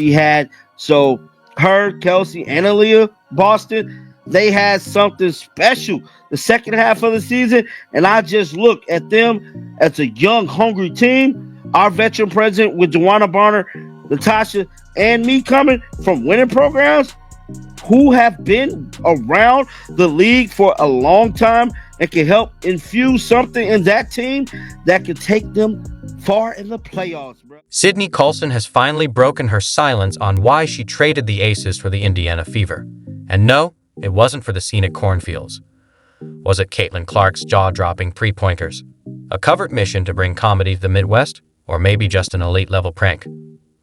He had so her, Kelsey, and Aaliyah Boston, they had something special the second half of the season, and I just look at them as a young, hungry team. Our veteran president with Joanna Barner, Natasha, and me coming from winning programs who have been around the league for a long time and can help infuse something in that team that can take them far in the playoffs, bro. Sydney Coulson has finally broken her silence on why she traded the Aces for the Indiana Fever. And no, it wasn't for the scenic cornfields. Was it Caitlin Clark's jaw-dropping three-pointers? A covert mission to bring comedy to the Midwest? Or maybe just an elite-level prank?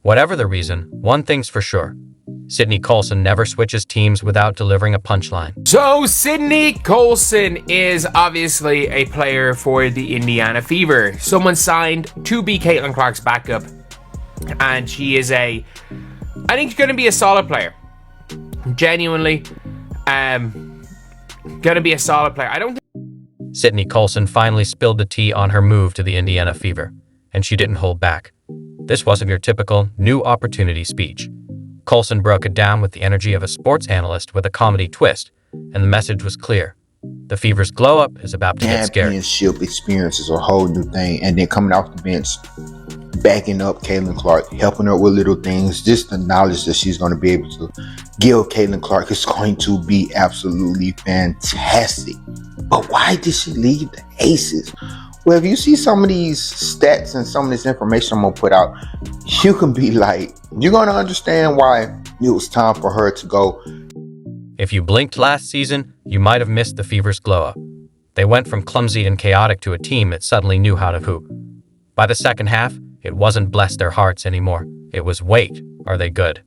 Whatever the reason, one thing's for sure. Sydney Coulson never switches teams without delivering a punchline. So Sydney Colson is obviously a player for the Indiana Fever. Someone signed to be Caitlin Clark's backup. And she is I think she's going to be a solid player. Genuinely. Going to be a solid player. I don't think... Sydney Coulson finally spilled the tea on her move to the Indiana Fever. And she didn't hold back. This wasn't your typical new opportunity speech. Coulson broke it down with the energy of a sports analyst with a comedy twist, and the message was clear. The Fever's glow-up is about to get scary. Championship experience is a whole new thing, and then coming off the bench, backing up Caitlin Clark, helping her with little things, just the knowledge that she's going to be able to give Caitlin Clark is going to be absolutely fantastic. But why did she leave the Aces? Well, if you see some of these stats and some of this information I'm going to put out, you can be like, you're going to understand why it was time for her to go. If you blinked last season, you might have missed the Fever's glow-up. They went from clumsy and chaotic to a team that suddenly knew how to hoop. By the second half, it wasn't bless their hearts anymore. It was, wait, are they good?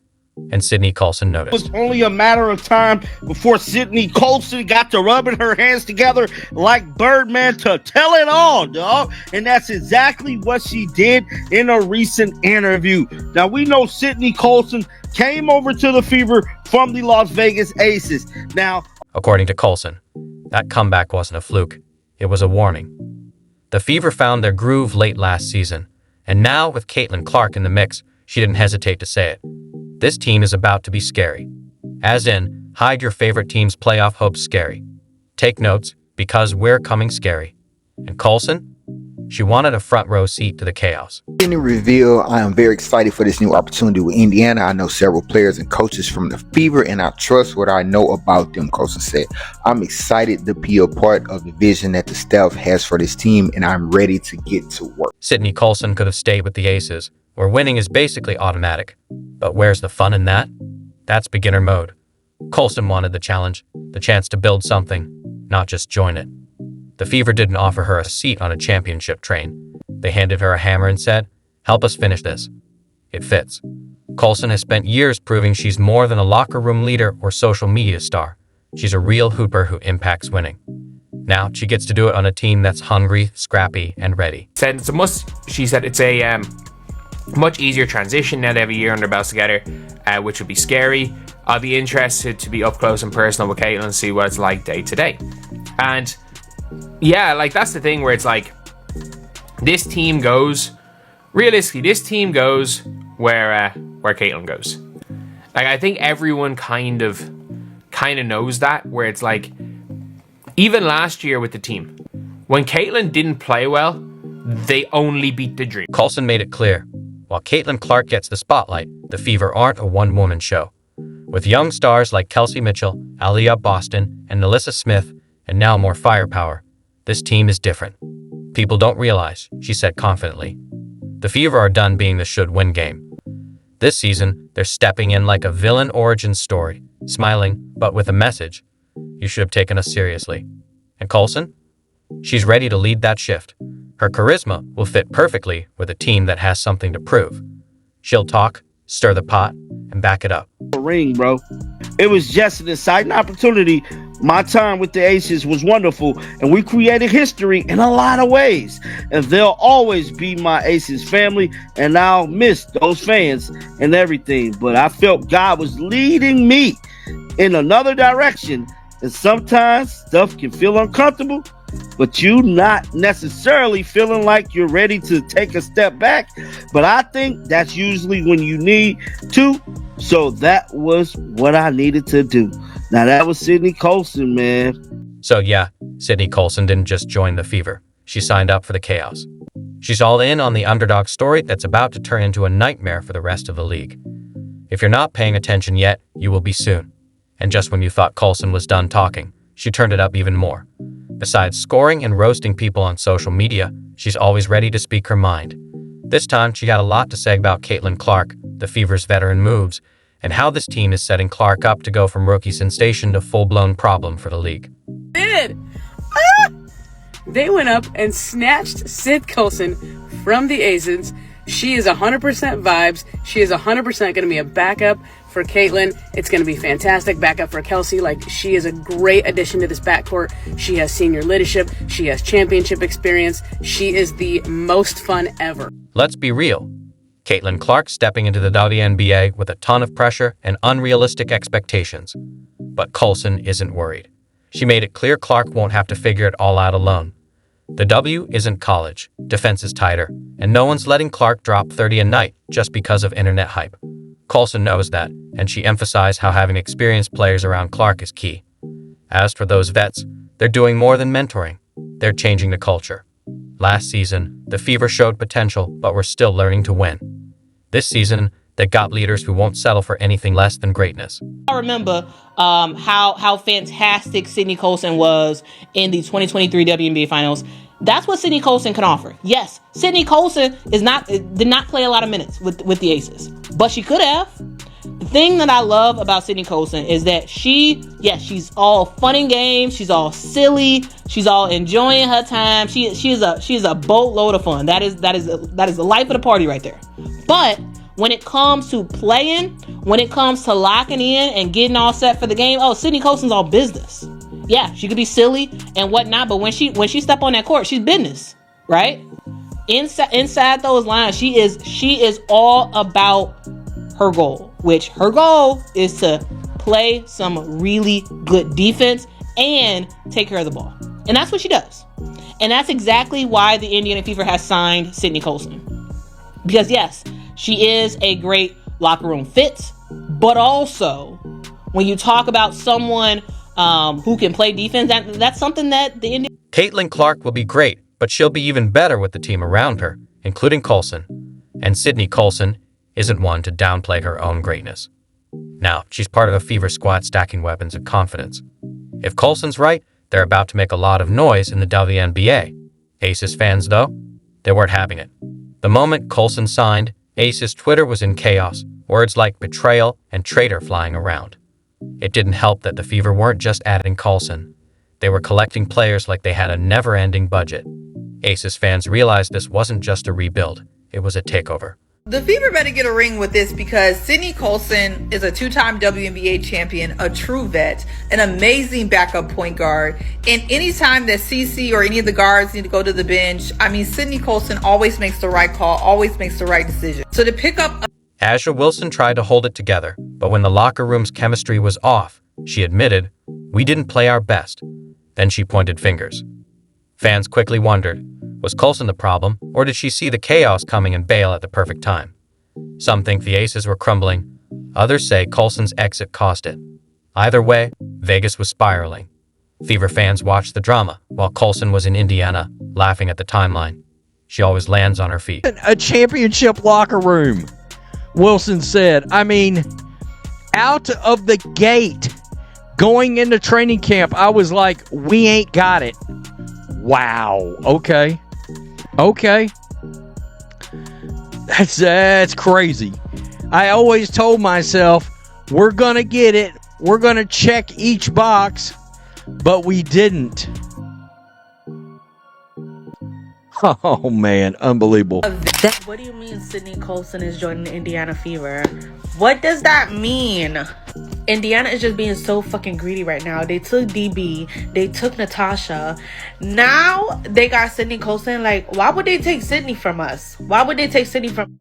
And Sydney Coulson noticed. It was only a matter of time before Sydney Coulson got to rubbing her hands together like Birdman to tell it all, dog. And that's exactly what she did in a recent interview. Now, we know Sydney Coulson came over to the Fever from the Las Vegas Aces. Now, according to Coulson, that comeback wasn't a fluke. It was a warning. The Fever found their groove late last season. And now, with Caitlin Clark in the mix, she didn't hesitate to say it. This team is about to be scary. As in, hide your favorite team's playoff hopes scary. Take notes, because we're coming scary. And Coulson? She wanted a front row seat to the chaos. In the reveal, I am very excited for this new opportunity with Indiana. I know several players and coaches from the Fever, and I trust what I know about them, Coulson said. I'm excited to be a part of the vision that the staff has for this team, and I'm ready to get to work. Sydney Coulson could have stayed with the Aces, where winning is basically automatic. But where's the fun in that? That's beginner mode. Coulson wanted the challenge, the chance to build something, not just join it. The Fever didn't offer her a seat on a championship train. They handed her a hammer and said, help us finish this. It fits. Coulson has spent years proving she's more than a locker room leader or social media star. She's a real hooper who impacts winning. Now she gets to do it on a team that's hungry, scrappy, and ready. She said it's a much easier transition now they have a year under their belts together, which would be scary. I'll be interested to be up close and personal with Caitlin and see what it's like day to day. And yeah, like that's the thing where it's like this team goes where Caitlin goes. Like I think everyone kind of knows that, where it's like even last year with the team, when Caitlin didn't play well, they only beat the Dream. Coulson made it clear. While Caitlin Clark gets the spotlight, the Fever aren't a one-woman show. With young stars like Kelsey Mitchell, Aaliyah Boston, and Alyssa Smith, and now more firepower, this team is different. People don't realize, she said confidently. The Fever are done being the should-win game. This season, they're stepping in like a villain origin story, smiling, but with a message. You should have taken us seriously. And Coulson? She's ready to lead that shift. Her charisma will fit perfectly with a team that has something to prove. She'll talk, stir the pot, and back it up. Ring, bro. It was just an exciting opportunity. My time with the Aces was wonderful, and we created history in a lot of ways. And they'll always be my Aces family, and I'll miss those fans and everything. But I felt God was leading me in another direction, and sometimes stuff can feel uncomfortable. but you not necessarily feeling like you're ready to take a step back. But I think that's usually when you need to. So that was what I needed to do. Now that was Sydney Colson, man. So yeah, Sydney Coulson didn't just join the Fever. She signed up for the chaos. She's all in on the underdog story that's about to turn into a nightmare for the rest of the league. If you're not paying attention yet, you will be soon. And just when you thought Coulson was done talking, she turned it up even more. Besides scoring and roasting people on social media, she's always ready to speak her mind. This time, she got a lot to say about Caitlin Clark, the Fever's veteran moves, and how this team is setting Clark up to go from rookie sensation to full-blown problem for the league. They went up and snatched Sid Coulson from the Aces. She is 100% vibes. She is 100% going to be a backup for Caitlin. It's going to be fantastic. Backup for Kelsey. Like, she is a great addition to this backcourt. She has senior leadership. She has championship experience. She is the most fun ever. Let's be real. Caitlin Clark stepping into the WNBA with a ton of pressure and unrealistic expectations. But Coulson isn't worried. She made it clear Clark won't have to figure it all out alone. The W isn't college, defense is tighter, and no one's letting Clark drop 30 a night just because of internet hype. Coulson knows that, and she emphasized how having experienced players around Clark is key. As for those vets, they're doing more than mentoring. They're changing the culture. Last season, the Fever showed potential, but were still learning to win. This season, they got leaders who won't settle for anything less than greatness. I remember how fantastic Sydney Coulson was in the 2023 WNBA Finals. That's what Sydney Coulson can offer. Yes, Sydney Coulson did not play a lot of minutes with the Aces, but she could have. The thing that I love about Sydney Coulson is that she's all fun and games. She's all silly. She's all enjoying her time. She's a boatload of fun. That is the life of the party right there. But when it comes to playing, when it comes to locking in and getting all set for the game, Sydney Coulson's all business. Yeah, she could be silly and whatnot, but when she step on that court, she's business, right? Inside those lines, she is all about her goal, which her goal is to play some really good defense and take care of the ball. And that's what she does. And that's exactly why the Indiana Fever has signed Sydney Coulson. Because yes, she is a great locker room fit, but also when you talk about someone who can play defense, that's something that the Indiana... Caitlin Clark will be great, but she'll be even better with the team around her, including Coulson. And Sydney Coulson isn't one to downplay her own greatness. Now, she's part of a Fever squad stacking weapons of confidence. If Coulson's right, they're about to make a lot of noise in the WNBA. Aces fans, though, they weren't having it. The moment Coulson signed, Aces Twitter was in chaos, words like betrayal and traitor flying around. It didn't help that the Fever weren't just adding Coulson. They were collecting players like they had a never-ending budget. Aces fans realized this wasn't just a rebuild, it was a takeover. The Fever better get a ring with this because Sydney Coulson is a two-time WNBA champion, a true vet, an amazing backup point guard. And anytime that CC or any of the guards need to go to the bench, Sydney Coulson always makes the right call, always makes the right decision. So to pick up... A'ja Wilson tried to hold it together, but when the locker room's chemistry was off, she admitted, "We didn't play our best." Then she pointed fingers. Fans quickly wondered, was Coulson the problem, or did she see the chaos coming and bail at the perfect time? Some think the Aces were crumbling. Others say Coulson's exit caused it. Either way, Vegas was spiraling. Fever fans watched the drama, while Coulson was in Indiana, laughing at the timeline. She always lands on her feet. A championship locker room, Wilson said. Out of the gate, going into training camp, I was like, we ain't got it. Wow. Okay. That's crazy. I always told myself, we're going to get it. We're going to check each box, but we didn't. Oh, man. Unbelievable. What do you mean Sydney Coulson is joining the Indiana Fever? What does that mean? Indiana is just being so fucking greedy right now. They took DB. They took Natasha. Now they got Sydney Coulson. Like, why would they take Sydney from us? Why would they take Sydney from...